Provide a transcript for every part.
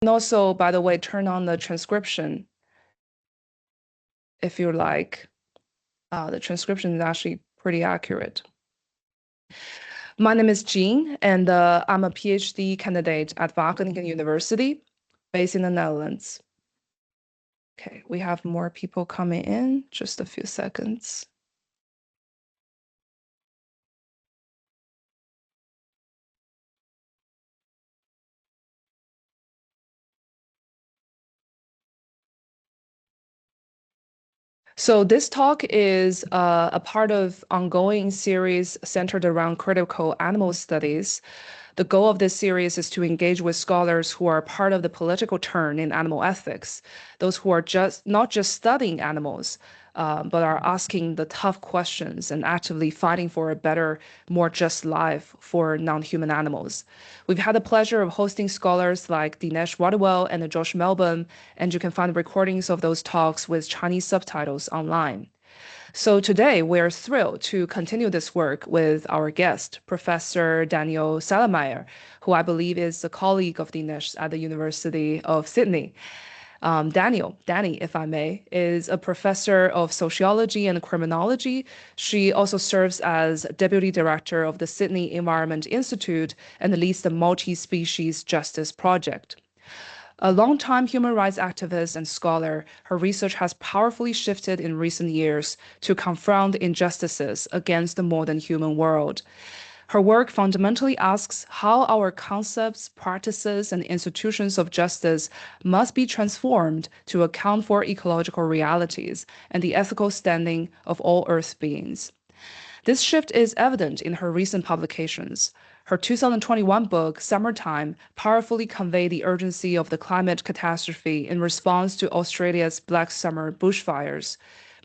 And also, by the way, turn on the transcription if you like. The transcription is actually pretty accurate. My name is Jean, and I'm a PhD candidate at Wageningen University, based in the Netherlands. Okay, we have more people coming in. Just a few seconds. So this talk is a part of ongoing series centered around critical animal studies. The goal of this series is to engage with scholars who are part of the political turn in animal ethics, those who are not just studying animals, but are asking the tough questions and actively fighting for a better, more just life for non-human animals. We've had the pleasure of hosting scholars like Dinesh Wadewell and Josh Melbourne, and you can find recordings of those talks with Chinese subtitles online. So today we're thrilled to continue this work with our guest, Professor Danielle Celermajer, who I believe is a colleague of Dinesh at the University of Sydney. Danny, if I may, is a professor of sociology and criminology. She also serves as deputy director of the Sydney Environment Institute and leads the Multispecies Justice Project. A longtime human rights activist and scholar, her research has powerfully shifted in recent years to confront injustices against the modern human world. Her work fundamentally asks how our concepts, practices, and institutions of justice must be transformed to account for ecological realities and the ethical standing of all Earth beings. This shift is evident in her recent publications. Her 2021 book, Summertime, powerfully conveyed the urgency of the climate catastrophe in response to Australia's Black Summer bushfires.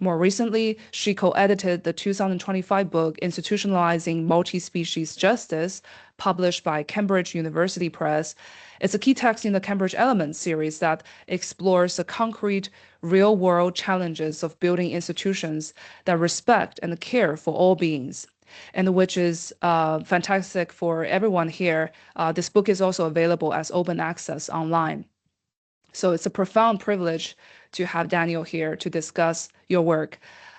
More recently, she co-edited the 2025 book Institutionalizing Multispecies Justice, published by Cambridge University Press. It's a key text in the Cambridge Elements series that explores the concrete, real-world challenges of building institutions that respect and care for all beings, and which is fantastic for everyone here. This book is also available as open access online. So it's a profound privilege to have Danielle here to discuss your work.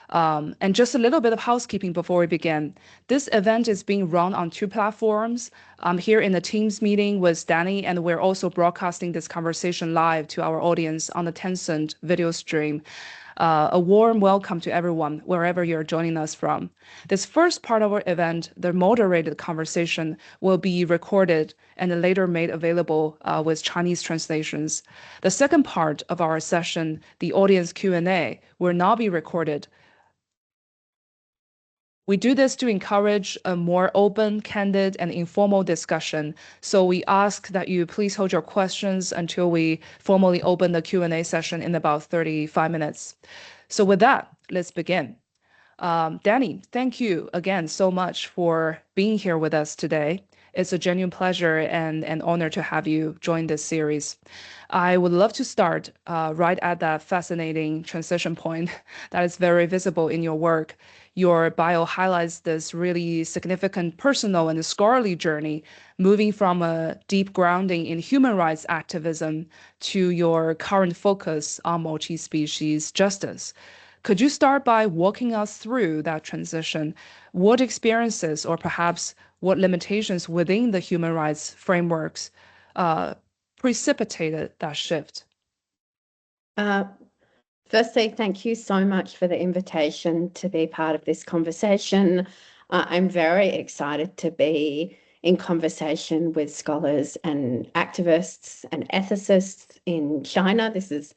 And just a little bit of housekeeping before we begin. This event is being run on 2 platforms. I'm here in the Teams meeting with Danny, and we're also broadcasting this conversation live to our audience on the Tencent video stream. A warm welcome to everyone, wherever you're joining us from. This first part of our event, the moderated conversation, will be recorded and later made available with Chinese translations. The second part of our session, the audience Q&A, will not be recorded. We do this to encourage a more open, candid, and informal discussion. So we ask that you please hold your questions until we formally open the Q&A session in about 35 minutes. So with that, let's begin. Danny, thank you again so much for being here with us today. It's a genuine pleasure and an honor to have you join this series. I would love to start right at that fascinating transition point that is very visible in your work. Your bio highlights this really significant personal and scholarly journey, moving from a deep grounding in human rights activism to your current focus on multi-species justice. Could you start by walking us through that transition? What experiences or perhaps what limitations within the human rights frameworks precipitated that shift? Firstly, thank you so much for the invitation to be part of this conversation. I'm very excited to be in conversation with scholars and activists and ethicists in China. This is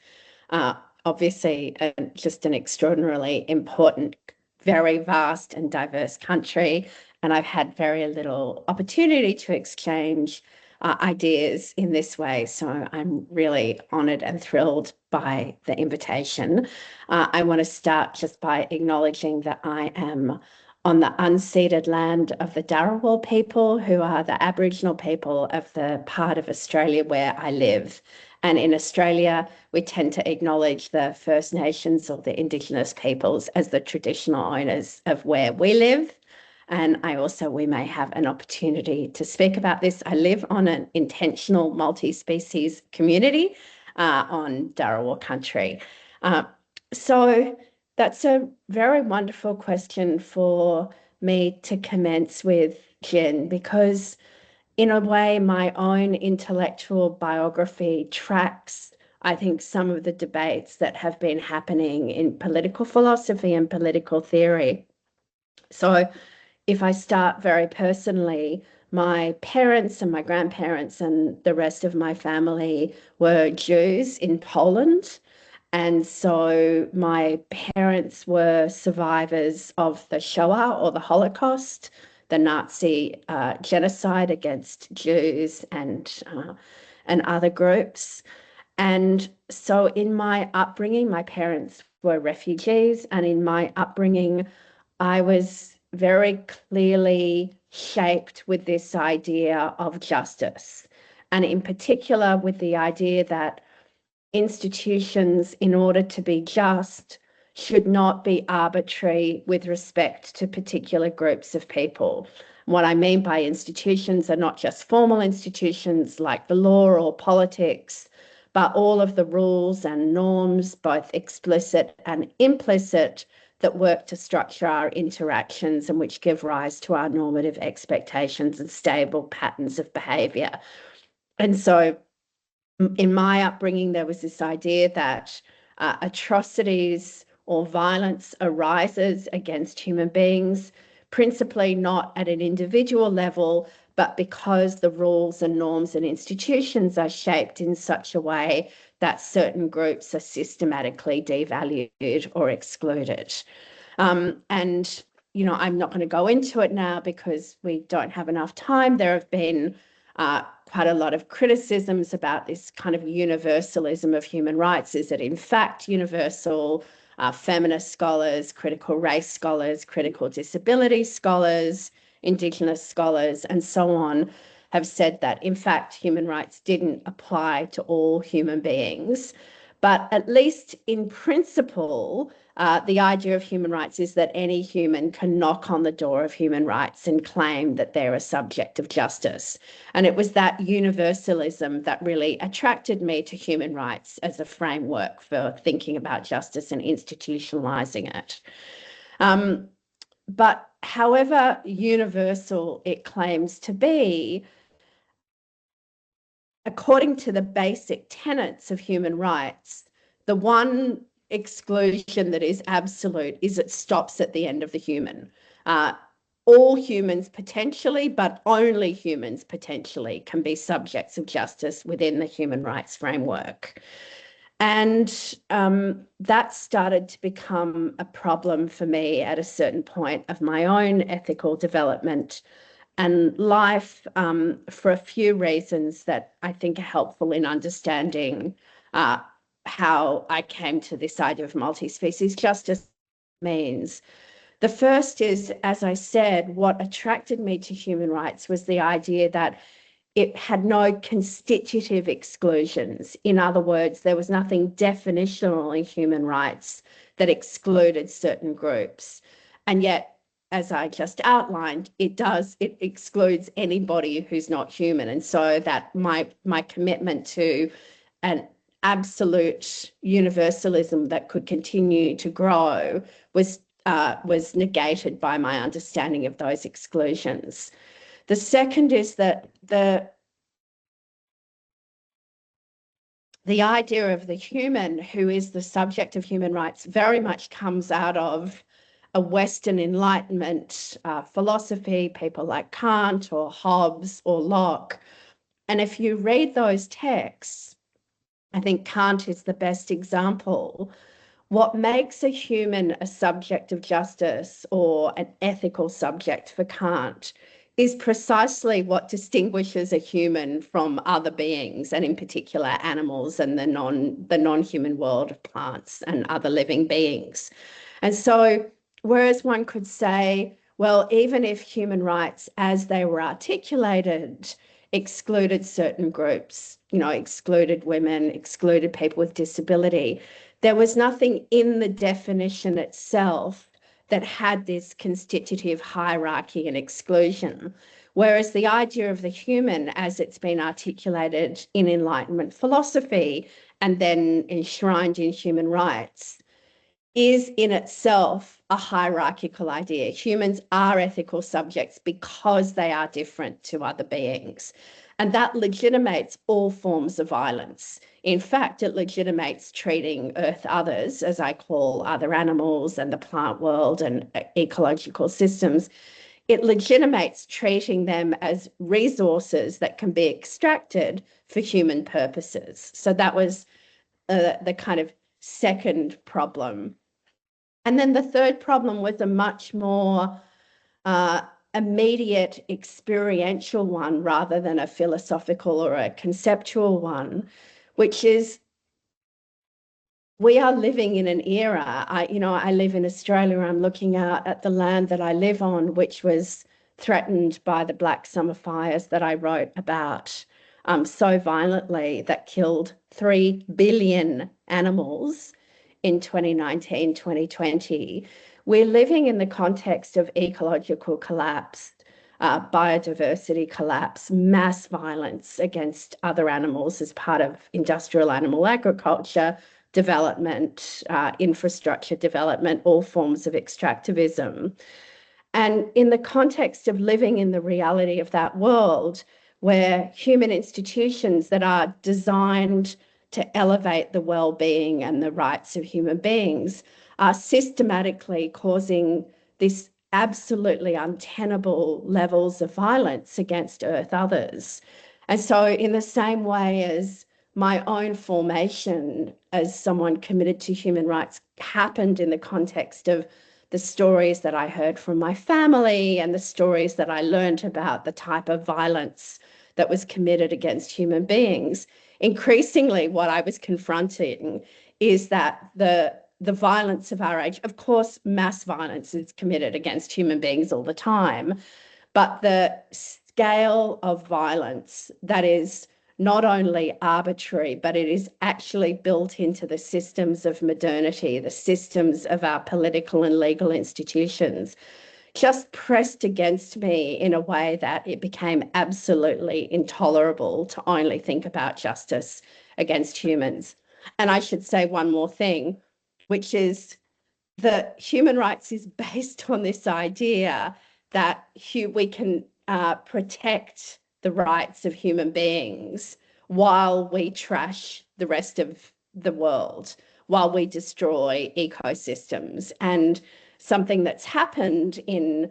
obviously just an extraordinarily important, very vast and diverse country, and I've had very little opportunity to exchange ideas in this way. So I'm really honoured and thrilled by the invitation. I want to start just by acknowledging that I am on the unceded land of the Dharawal people, who are the Aboriginal people of the part of Australia where I live. And in Australia, we tend to acknowledge the First Nations or the Indigenous peoples as the traditional owners of where we live. And we may have an opportunity to speak about this. I live on an intentional multi-species community on Dharawal country. So that's a very wonderful question for me to commence with, Jen, because in a way, my own intellectual biography tracks, I think, some of the debates that have been happening in political philosophy and political theory. So if I start very personally, my parents and my grandparents and the rest of my family were Jews in Poland. And so my parents were survivors of the Shoah or the Holocaust, the Nazi genocide against Jews and other groups. And so in my upbringing, my parents were refugees, and in my upbringing, I was very clearly shaped with this idea of justice, and in particular with the idea that institutions, in order to be just, should not be arbitrary with respect to particular groups of people. What I mean by institutions are not just formal institutions like the law or politics, but all of the rules and norms, both explicit and implicit, that work to structure our interactions and which give rise to our normative expectations and stable patterns of behaviour. And so in my upbringing, there was this idea that atrocities or violence arises against human beings, principally not at an individual level, but because the rules and norms and institutions are shaped in such a way that certain groups are systematically devalued or excluded. And, you know, I'm not going to go into it now because we don't have enough time. There have been quite a lot of criticisms about this kind of universalism of human rights. Is it in fact universal? Feminist scholars, critical race scholars, critical disability scholars, Indigenous scholars, and so on have said that, in fact, human rights didn't apply to all human beings. But at least in principle, the idea of human rights is that any human can knock on the door of human rights and claim that they're a subject of justice. And it was that universalism that really attracted me to human rights as a framework for thinking about justice and institutionalizing it. But however universal it claims to be, according to the basic tenets of human rights, the one exclusion that is absolute is it stops at the end of the human. All humans potentially, but only humans potentially, can be subjects of justice within the human rights framework. And that started to become a problem for me at a certain point of my own ethical development and life, for a few reasons that I think are helpful in understanding how I came to this idea of multi-species justice means. The first is, as I said, what attracted me to human rights was the idea that it had no constitutive exclusions. In other words, there was nothing definitional in human rights that excluded certain groups. And yet, as I just outlined, it excludes anybody who's not human. And so that my commitment to an absolute universalism that could continue to grow was negated by my understanding of those exclusions. The second is that the idea of the human who is the subject of human rights very much comes out of a Western Enlightenment philosophy, people like Kant or Hobbes or Locke. And if you read those texts, I think Kant is the best example. What makes a human a subject of justice or an ethical subject for Kant is precisely what distinguishes a human from other beings, and in particular animals and the non-human world of plants and other living beings. And so, whereas one could say, well, even if human rights as they were articulated excluded certain groups, you know, excluded women, excluded people with disability, there was nothing in the definition itself that had this constitutive hierarchy and exclusion. Whereas the idea of the human, as it's been articulated in Enlightenment philosophy and then enshrined in human rights, is in itself a hierarchical idea. Humans are ethical subjects because they are different to other beings. And that legitimates all forms of violence. In fact, it legitimates treating Earth others, as I call other animals and the plant world and ecological systems. It legitimates treating them as resources that can be extracted for human purposes. So that was the kind of second problem. And then the third problem was a much more immediate experiential one rather than a philosophical or a conceptual one, which is we are living in an era. I live in Australia. I'm looking out at the land that I live on, which was threatened by the Black Summer fires that I wrote about so violently, that killed 3 billion animals in 2019, 2020. We're living in the context of ecological collapse, biodiversity collapse, mass violence against other animals as part of industrial animal agriculture, development, infrastructure development, all forms of extractivism. And in the context of living in the reality of that world, where human institutions that are designed to elevate the well-being and the rights of human beings are systematically causing this absolutely untenable levels of violence against Earth others. And so in the same way as my own formation as someone committed to human rights happened in the context of the stories that I heard from my family and the stories that I learned about the type of violence that was committed against human beings, increasingly what I was confronting is that the violence of our age, of course, mass violence is committed against human beings all the time, but the scale of violence that is not only arbitrary, but it is actually built into the systems of modernity, the systems of our political and legal institutions, just pressed against me in a way that it became absolutely intolerable to only think about justice against humans. And I should say one more thing, which is that human rights is based on this idea that we can protect the rights of human beings while we trash the rest of the world, while we destroy ecosystems. And something that's happened in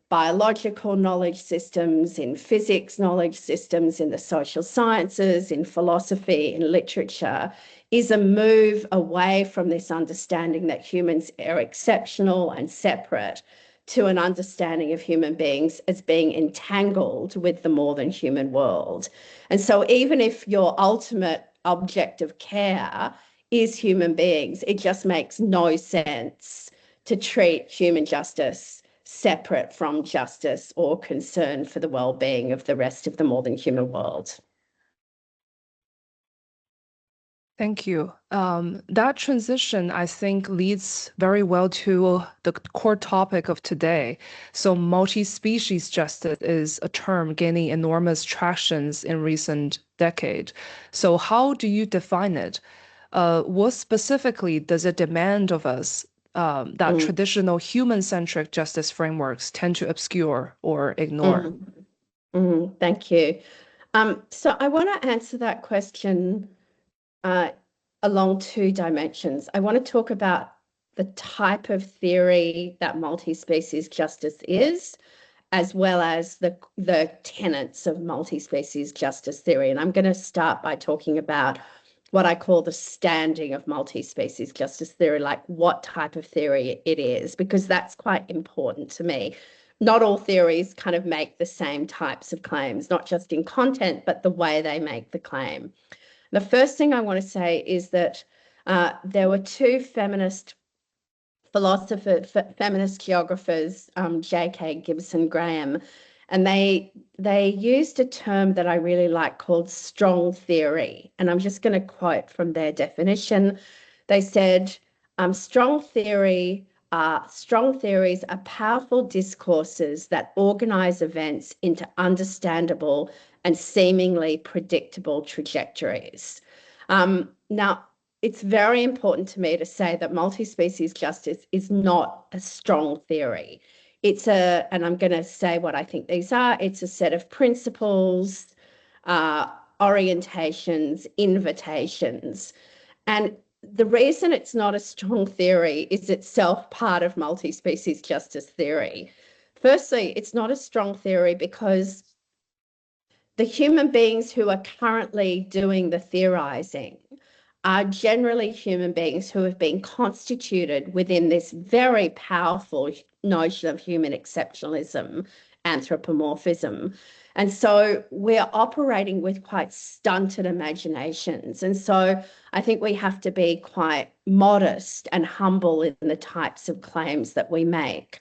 biological knowledge systems, in physics knowledge systems, in the social sciences, in philosophy, in literature, is a move away from this understanding that humans are exceptional and separate to an understanding of human beings as being entangled with the more than human world. And so even if your ultimate object of care is human beings, it just makes no sense to treat human justice separate from justice or concern for the well-being of the rest of the more than human world. Thank you. That transition, I think, leads very well to the core topic of today. So multi-species justice is a term gaining enormous tractions in recent decade. So how do you define it? What specifically does it demand of us that traditional human-centric justice frameworks tend to obscure or ignore? Thank you. So I want to answer that question along two dimensions. I want to talk about the type of theory that multi-species justice is, as well as the tenets of multi-species justice theory. And I'm going to start by talking about what I call the standing of multi-species justice theory, like what type of theory it is, because that's quite important to me. Not all theories kind of make the same types of claims, not just in content, but the way they make the claim. The first thing I want to say is that there were two feminist philosophers, feminist geographers, J.K. Gibson Graham, and they used a term that I really like called strong theory. And I'm just going to quote from their definition. They said, strong theory strong theories are powerful discourses that organize events into understandable and seemingly predictable trajectories. Now, it's very important to me to say that multi-species justice is not a strong theory. And I'm going to say what I think these are. It's a set of principles, orientations, invitations. And the reason it's not a strong theory is itself part of multi-species justice theory. Firstly, it's not a strong theory because the human beings who are currently doing the theorizing are generally human beings who have been constituted within this very powerful notion of human exceptionalism, anthropomorphism. And so we're operating with quite stunted imaginations. And so I think we have to be quite modest and humble in the types of claims that we make.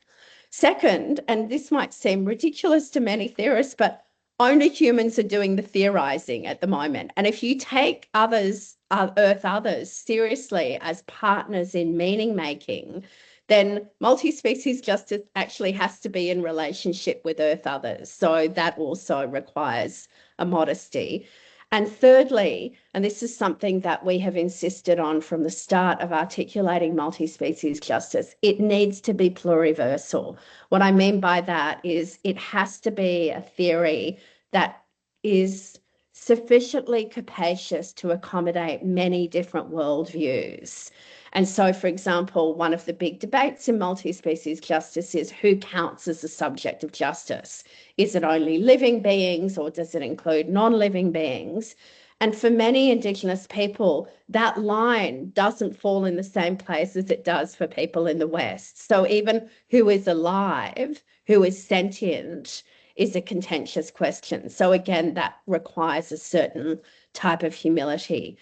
Second, and this might seem ridiculous to many theorists, but only humans are doing the theorizing at the moment. And if you take others, Earth others, seriously as partners in meaning making, then multi-species justice actually has to be in relationship with Earth others. So that also requires a modesty. And thirdly, and this is something that we have insisted on from the start of articulating multi-species justice, it needs to be pluriversal. What I mean by that is it has to be a theory that is sufficiently capacious to accommodate many different worldviews. And so, for example, one of the big debates in multi-species justice is who counts as the subject of justice? Is it only living beings or does it include non-living beings? And for many Indigenous people, that line doesn't fall in the same place as it does for people in the West. So even who is alive, who is sentient, is a contentious question. So again, that requires a certain type of humility.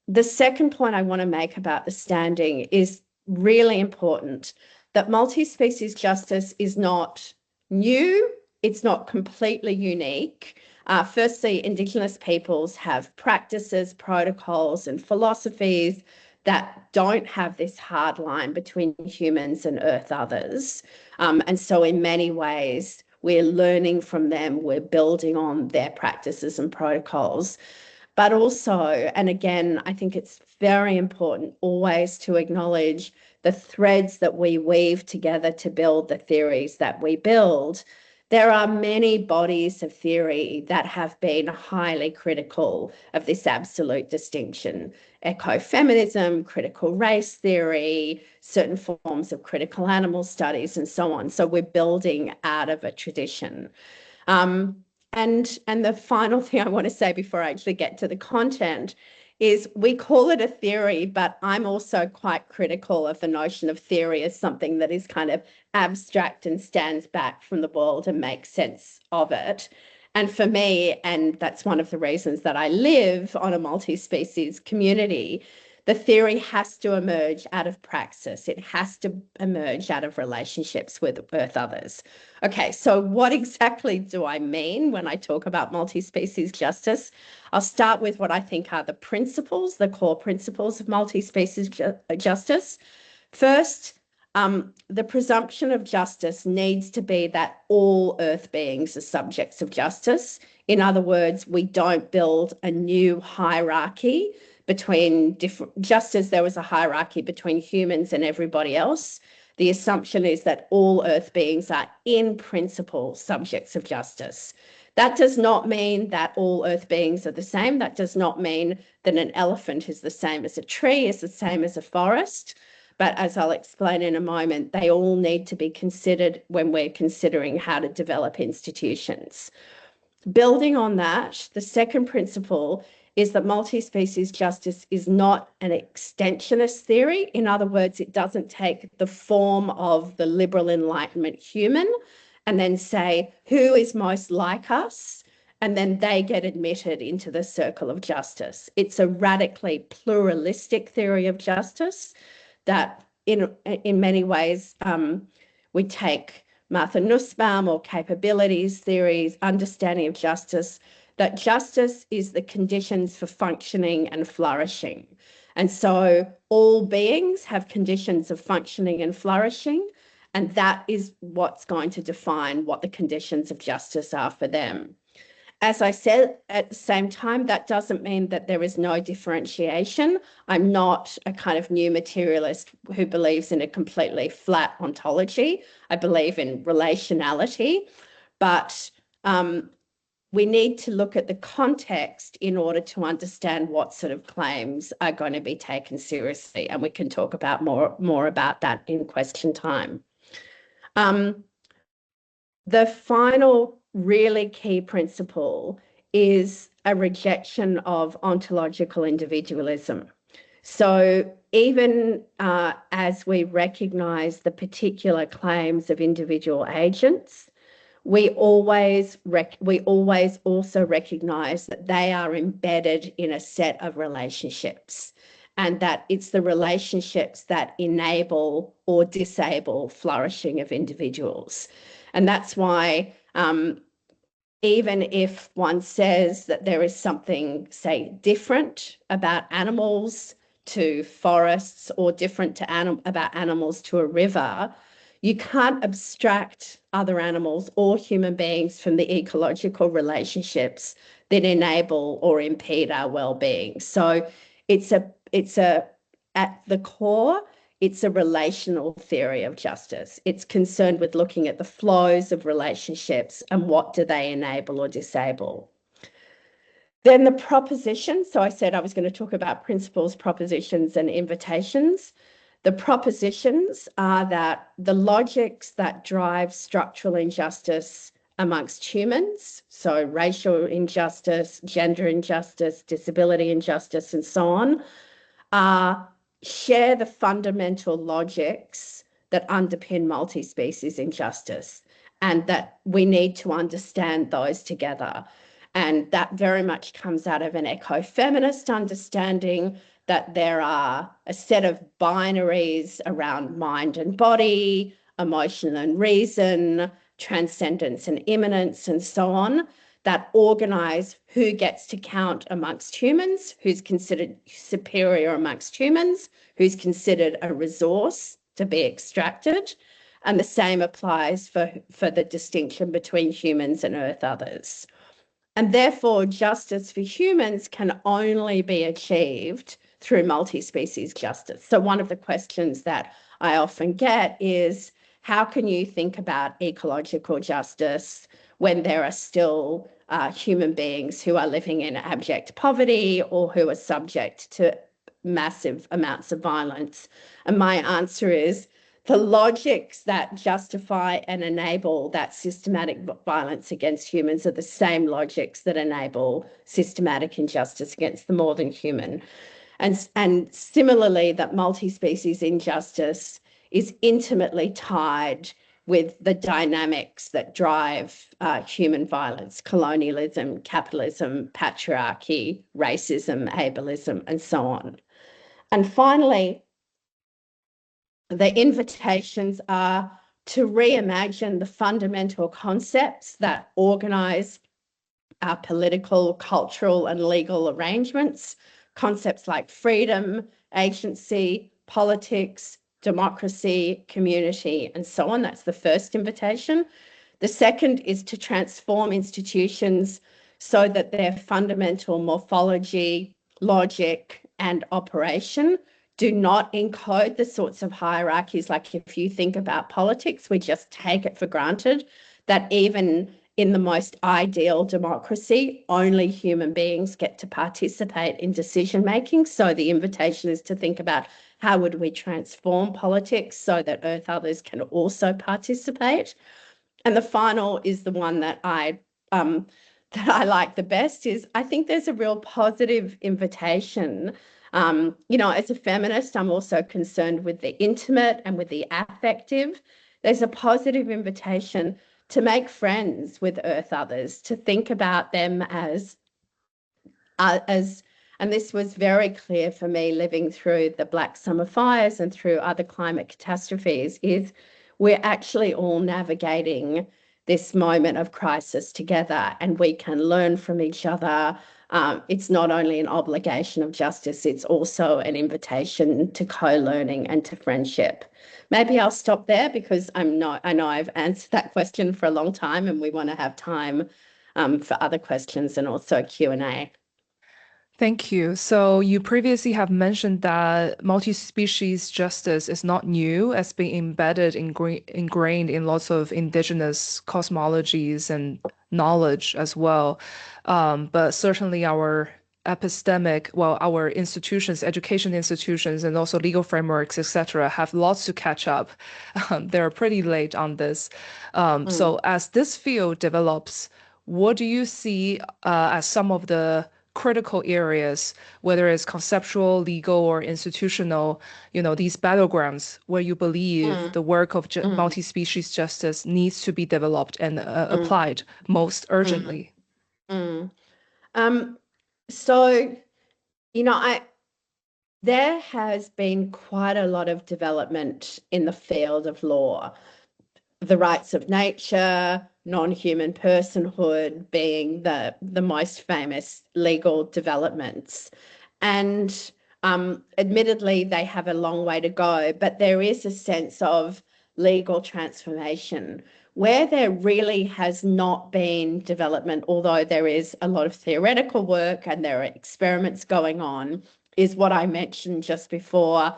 The second point I want to make about the standing is really important, that multi-species justice is not new, it's not completely unique. Firstly, Indigenous peoples have practices, protocols, and philosophies that don't have this hard line between humans and Earth others. And so in many ways, we're learning from them, we're building on their practices and protocols. But also, and again, I think it's very important always to acknowledge the threads that we weave together to build the theories that we build. There are many bodies of theory that have been highly critical of this absolute distinction. Ecofeminism, critical race theory, certain forms of critical animal studies, and so on. So we're building out of a tradition. And the final thing I want to say before I actually get to the content is we call it a theory, but I'm also quite critical of the notion of theory as something that is kind of abstract and stands back from the world and makes sense of it. And for me, and that's one of the reasons that I live on a multi-species community, the theory has to emerge out of praxis. It has to emerge out of relationships with Earth others. Okay, so what exactly do I mean when I talk about multi-species justice? I'll start with what I think are the principles, the core principles of multi-species justice. First, the presumption of justice needs to be that all Earth beings are subjects of justice. In other words, we don't build a new hierarchy between different, just as there was a hierarchy between humans and everybody else. The assumption is that all Earth beings are in principle subjects of justice. That does not mean that all Earth beings are the same. That does not mean that an elephant is the same as a tree, is the same as a forest. But as I'll explain in a moment, they all need to be considered when we're considering how to develop institutions. Building on that, the second principle is that multi-species justice is not an extensionist theory. In other words, it doesn't take the form of the liberal Enlightenment human and then say, who is most like us? And then they get admitted into the circle of justice. It's a radically pluralistic theory of justice that in many ways we take Martha Nussbaum or capabilities theories, understanding of justice, that justice is the conditions for functioning and flourishing. And so all beings have conditions of functioning and flourishing, and that is what's going to define what the conditions of justice are for them. As I said, at the same time, that doesn't mean that there is no differentiation. I'm not a kind of new materialist who believes in a completely flat ontology. I believe in relationality, but we need to look at the context in order to understand what sort of claims are going to be taken seriously. And we can talk about more about that in question time. The final really key principle is a rejection of ontological individualism. So even as we recognize the particular claims of individual agents, we always also recognize that they are embedded in a set of relationships, and that it's the relationships that enable or disable flourishing of individuals. And that's why even if one says that there is something, say, different about animals to forests or different to about animals to a river, you can't abstract other animals or human beings from the ecological relationships that enable or impede our well-being. So it's at the core, it's a relational theory of justice. It's concerned with looking at the flows of relationships and what do they enable or disable. Then the proposition. So I said I was going to talk about principles, propositions, and invitations. The propositions are that the logics that drive structural injustice amongst humans, so racial injustice, gender injustice, disability injustice, and so on, share the fundamental logics that underpin multi-species injustice, and that we need to understand those together. And that very much comes out of an ecofeminist understanding that there are a set of binaries around mind and body, emotion and reason, transcendence and immanence, and so on, that organize who gets to count amongst humans, who's considered superior amongst humans, who's considered a resource to be extracted. And the same applies for the distinction between humans and earth others. And therefore, justice for humans can only be achieved through multi-species justice. So one of the questions that I often get is, how can you think about ecological justice when there are still human beings who are living in abject poverty or who are subject to massive amounts of violence? And my answer is, the logics that justify and enable that systematic violence against humans are the same logics that enable systematic injustice against the more than human. And similarly, that multi-species injustice is intimately tied with the dynamics that drive human violence: colonialism, capitalism, patriarchy, racism, ableism, and so on. And finally, the invitations are to reimagine the fundamental concepts that organize our political, cultural, and legal arrangements, concepts like freedom, agency, politics, democracy, community, and so on. That's the first invitation. The second is to transform institutions so that their fundamental morphology, logic, and operation do not encode the sorts of hierarchies. Like if you think about politics, we just take it for granted that even in the most ideal democracy, only human beings get to participate in decision making. So the invitation is to think about how would we transform politics so that earth others can also participate. And the final is the one that I like the best, is I think there's a real positive invitation. As a feminist, I'm also concerned with the intimate and with the affective. There's a positive invitation to make friends with earth others, to think about them as, and this was very clear for me living through the Black Summer fires and through other climate catastrophes, is we're actually all navigating this moment of crisis together, and we can learn from each other. it's not only an obligation of justice, it's also an invitation to co-learning and to friendship. Maybe I'll stop there because I know I've answered that question for a long time and we want to have time for other questions and also Q&A. Thank you. So you previously have mentioned that multi-species justice is not new, as being embedded, ingrained in lots of indigenous cosmologies and knowledge as well. But certainly our our institutions, education institutions, and also legal frameworks, etc., have lots to catch up. They're pretty late on this. So as this field develops, what do you see as some of the critical areas, whether it's conceptual, legal, or institutional, these battlegrounds where you believe the work of multi-species justice needs to be developed and applied most urgently? So, there has been quite a lot of development in the field of law. The rights of nature, non-human personhood being the most famous legal developments. And admittedly, they have a long way to go, but there is a sense of legal transformation. Where there really has not been development, although there is a lot of theoretical work and there are experiments going on, is what I mentioned just before,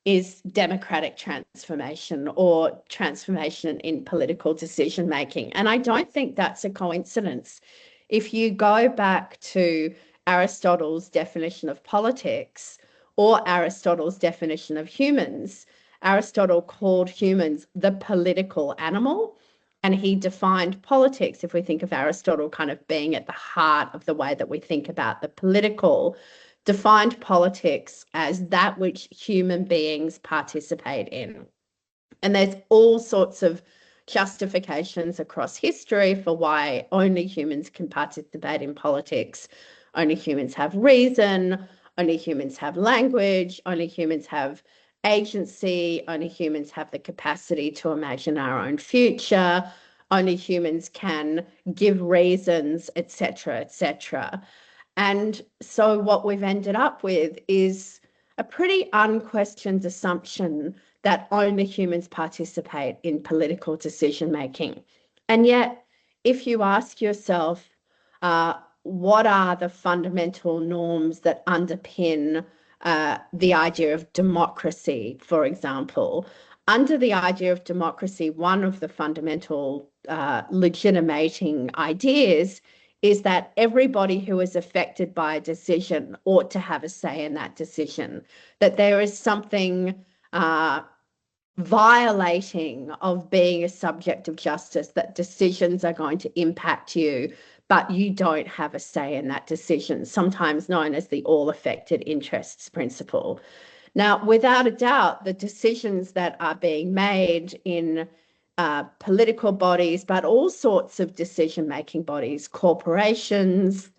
is democratic transformation or transformation in political decision making. And I don't think that's a coincidence. If you go back to Aristotle's definition of politics or Aristotle's definition of humans, Aristotle called humans the political animal, and he defined politics, if we think of Aristotle kind of being at the heart of the way that we think about the political, defined politics as that which human beings participate in. And there's all sorts of justifications across history for why only humans can participate in politics. Only humans have reason, only humans have language, only humans have agency, only humans have the capacity to imagine our own future, only humans can give reasons, etc., etc. And so what we've ended up with is a pretty unquestioned assumption that only humans participate in political decision making. And yet, if you ask yourself, what are the fundamental norms that underpin the idea of democracy, for example? Under the idea of democracy, one of the fundamental legitimating ideas is that everybody who is affected by a decision ought to have a say in that decision, that there is something violating of being a subject of justice, that decisions are going to impact you, but you don't have a say in that decision, sometimes known as the all affected interests principle. Now, without a doubt, the decisions that are being made in political bodies, but all sorts of decision-making bodies, corporations,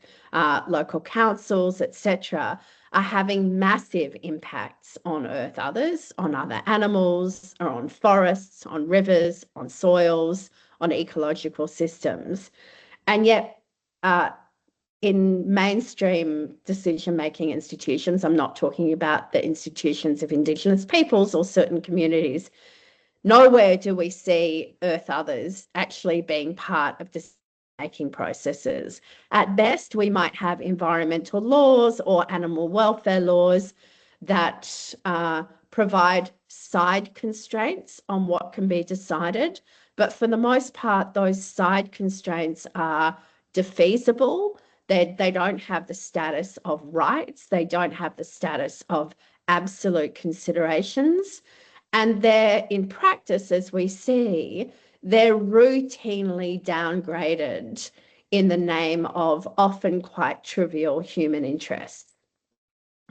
local councils, etc., are having massive impacts on Earth others, on other animals, or on forests, on rivers, on soils, on ecological systems. And yet, in mainstream decision-making institutions, I'm not talking about the institutions of Indigenous peoples or certain communities, nowhere do we see Earth others actually being part of decision-making processes. At best, we might have environmental laws or animal welfare laws that provide side constraints on what can be decided. But for the most part, those side constraints are defeasible. They don't have the status of rights. They don't have the status of absolute considerations. And they're, in practice, as we see, they're routinely downgraded in the name of often quite trivial human interests.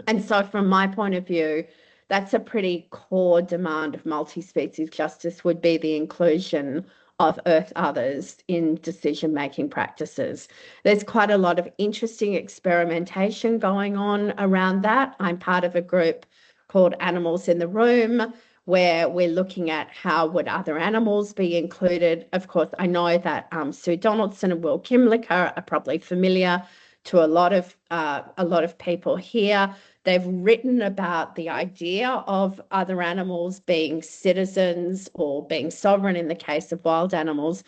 And so from my point of view, that's a pretty core demand of multi-species justice, would be the inclusion of Earth others in decision-making practices. There's quite a lot of interesting experimentation going on around that. I'm part of a group called Animals in the Room, where we're looking at how would other animals be included. Of course, I know that Sue Donaldson and Will Kimlicker are probably familiar to a lot of people here. They've written about the idea of other animals being citizens or being sovereign in the case of wild animals.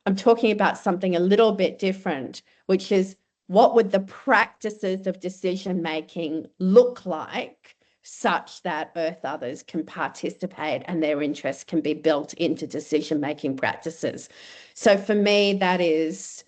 I'm talking about something a little bit different, which is what would the practices of decision making look like such that Earth others can participate and their interests can be built into decision making practices. So for me, that is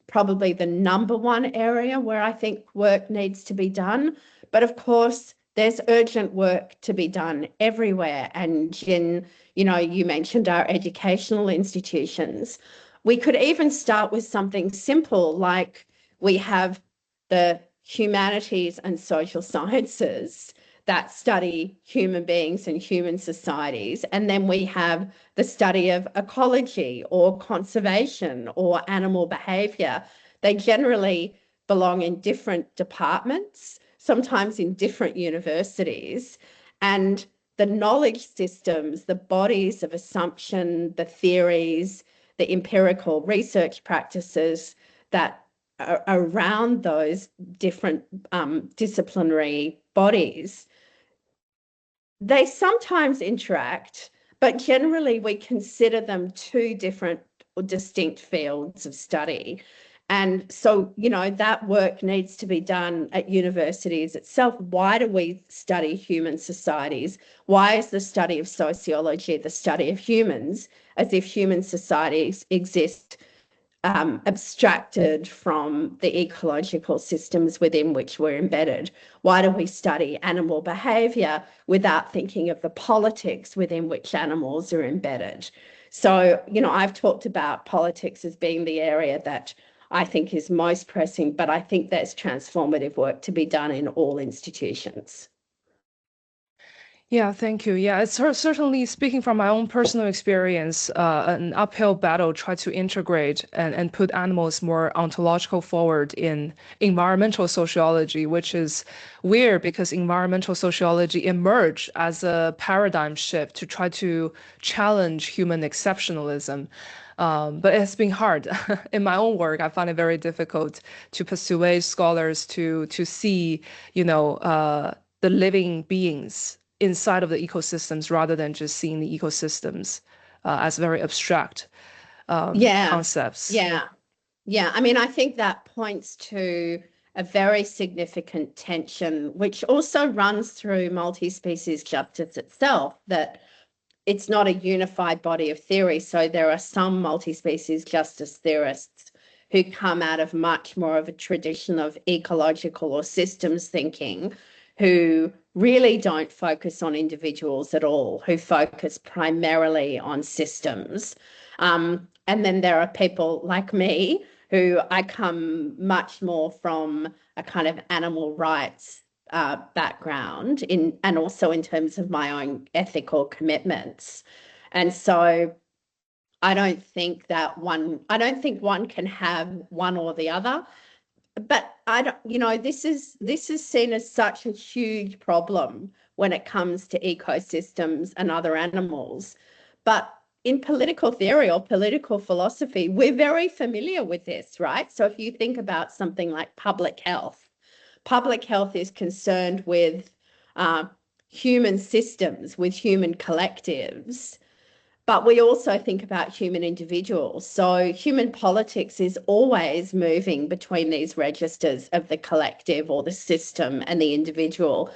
probably the number one area where I think work needs to be done. But of course, there's urgent work to be done everywhere. And Jin, you mentioned our educational institutions. We could even start with something simple, like we have the humanities and social sciences that study human beings and human societies. And then we have the study of ecology or conservation or animal behavior. They generally belong in different departments, sometimes in different universities. And the knowledge systems, the bodies of assumption, the theories, the empirical research practices that are around those different disciplinary bodies, they sometimes interact, but generally we consider them two different or distinct fields of study. And so, that work needs to be done at universities itself. Why do we study human societies? Why is the study of sociology the study of humans, as if human societies exist abstracted from the ecological systems within which we're embedded? Why do we study animal behavior without thinking of the politics within which animals are embedded? So, I've talked about politics as being the area that I think is most pressing, but I think there's transformative work to be done in all institutions. Yeah, thank you. Yeah, it's certainly, speaking from my own personal experience, an uphill battle try to integrate and put animals more ontological forward in environmental sociology, which is weird because environmental sociology emerged as a paradigm shift to try to challenge human exceptionalism. But it's been hard. In my own work, I find it very difficult to persuade scholars to see, the living beings inside of the ecosystems rather than just seeing the ecosystems as very abstract concepts. Yeah. I mean, I think that points to a very significant tension, which also runs through multi-species justice itself, that it's not a unified body of theory. So there are some multi-species justice theorists who come out of much more of a tradition of ecological or systems thinking, who really don't focus on individuals at all, who focus primarily on systems. And then there are people like me, who I come much more from a kind of animal rights background and also in terms of my own ethical commitments. And so I don't think one can have one or the other. But this is seen as such a huge problem when it comes to ecosystems and other animals. But in political theory or political philosophy, we're very familiar with this, right? So if you think about something like public health is concerned with human systems, with human collectives. But we also think about human individuals. So human politics is always moving between these registers of the collective or the system and the individual.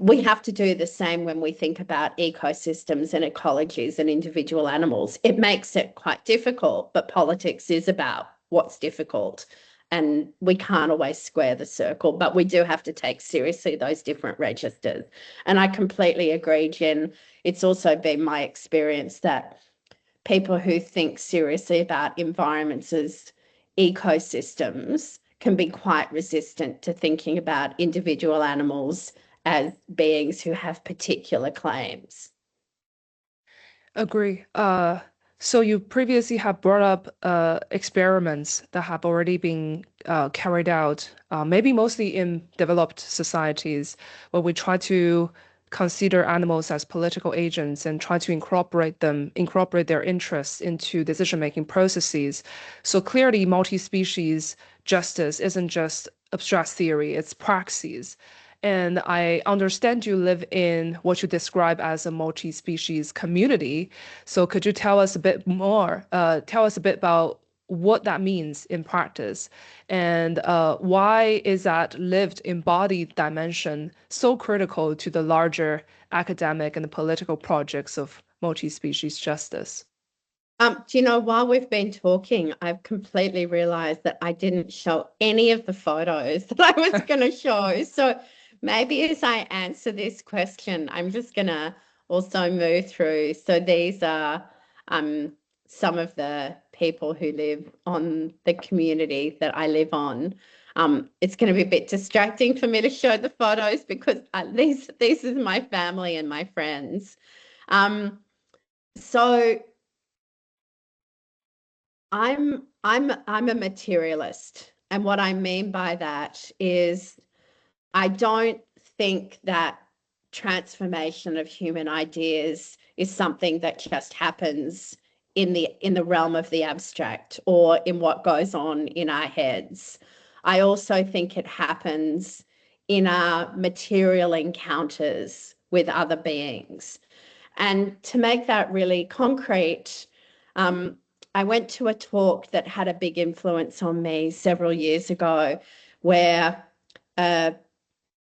We have to do the same when we think about ecosystems and ecologies and individual animals. It makes it quite difficult, but politics is about what's difficult. And we can't always square the circle, but we do have to take seriously those different registers. And I completely agree, Jen. It's also been my experience that people who think seriously about environments as ecosystems can be quite resistant to thinking about individual animals as beings who have particular claims. Agree. So you previously have brought up experiments that have already been carried out, maybe mostly in developed societies, where we try to consider animals as political agents and try to incorporate their interests into decision-making processes. So clearly, multi-species justice isn't just abstract theory, it's praxis. And I understand you live in what you describe as a multi-species community. So could you tell us a bit more, tell us a bit about what that means in practice, and why is that lived embodied dimension so critical to the larger academic and political projects of multi-species justice? Do you know, while we've been talking, I've completely realized that I didn't show any of the photos that I was going to show. So maybe as I answer this question, I'm just going to also move through. So these are some of the people who live on the community that I live on. It's going to be a bit distracting for me to show the photos because this is my family and my friends. So I'm a materialist, and what I mean by that is I don't think that transformation of human ideas is something that just happens in the realm of the abstract or in what goes on in our heads. I also think it happens in our material encounters with other beings. And to make that really concrete, I went to a talk that had a big influence on me several years ago where a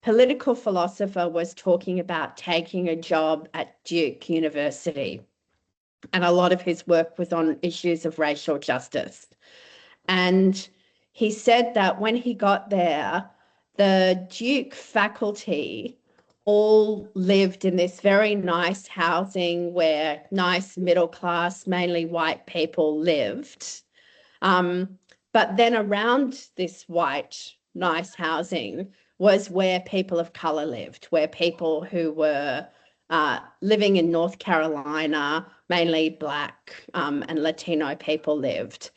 political philosopher was talking about taking a job at Duke University. And a lot of his work was on issues of racial justice. And he said that when he got there, the Duke faculty all lived in this very nice housing where nice middle class, mainly white people lived. But then around this white, nice housing was where people of color lived, where people who were living in North Carolina, mainly Black and Latino people lived.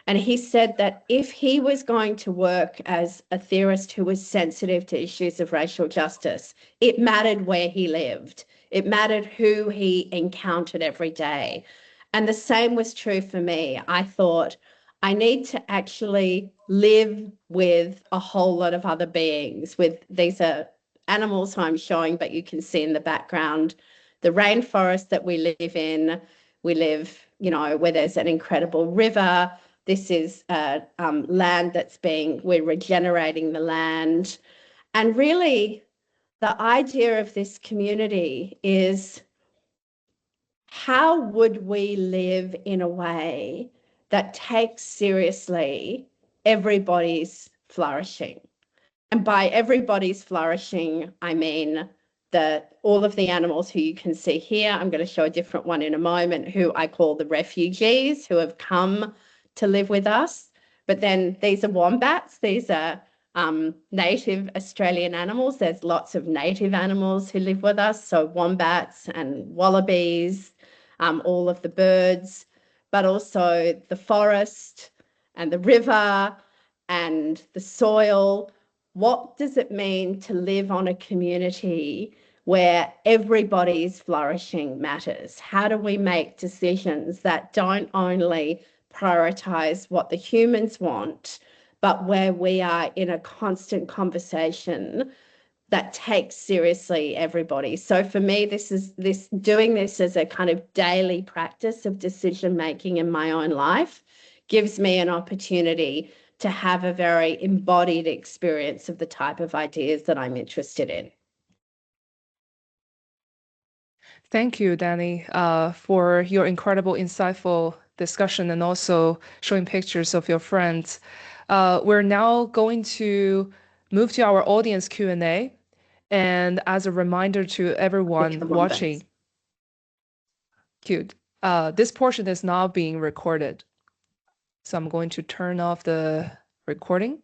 And he said that if he was going to work as a theorist who was sensitive to issues of racial justice, it mattered where he lived. It mattered who he encountered every day. And the same was true for me. I thought, I need to actually live with a whole lot of other beings. With these are animals I'm showing, but you can see in the background the rainforest that we live in. We live, you know, where there's an incredible river. This is land we're regenerating the land. And really, the idea of this community is how would we live in a way that takes seriously everybody's flourishing? And by everybody's flourishing, I mean all of the animals who you can see here. I'm going to show a different one in a moment, who I call the refugees, who have come to live with us. But then these are wombats. These are native Australian animals. There's lots of native animals who live with us. So wombats and wallabies, all of the birds, but also the forest and the river and the soil. What does it mean to live on a community where everybody's flourishing matters? How do we make decisions that don't only prioritize what the humans want, but where we are in a constant conversation that takes seriously everybody? So for me, doing this as a kind of daily practice of decision making in my own life gives me an opportunity to have a very embodied experience of the type of ideas that I'm interested in. Thank you, Danny, for your incredible, insightful discussion and also showing pictures of your friends. We're now going to move to our audience Q&A. And as a reminder to everyone watching, cute, this portion is now being recorded. So I'm going to turn off the recording.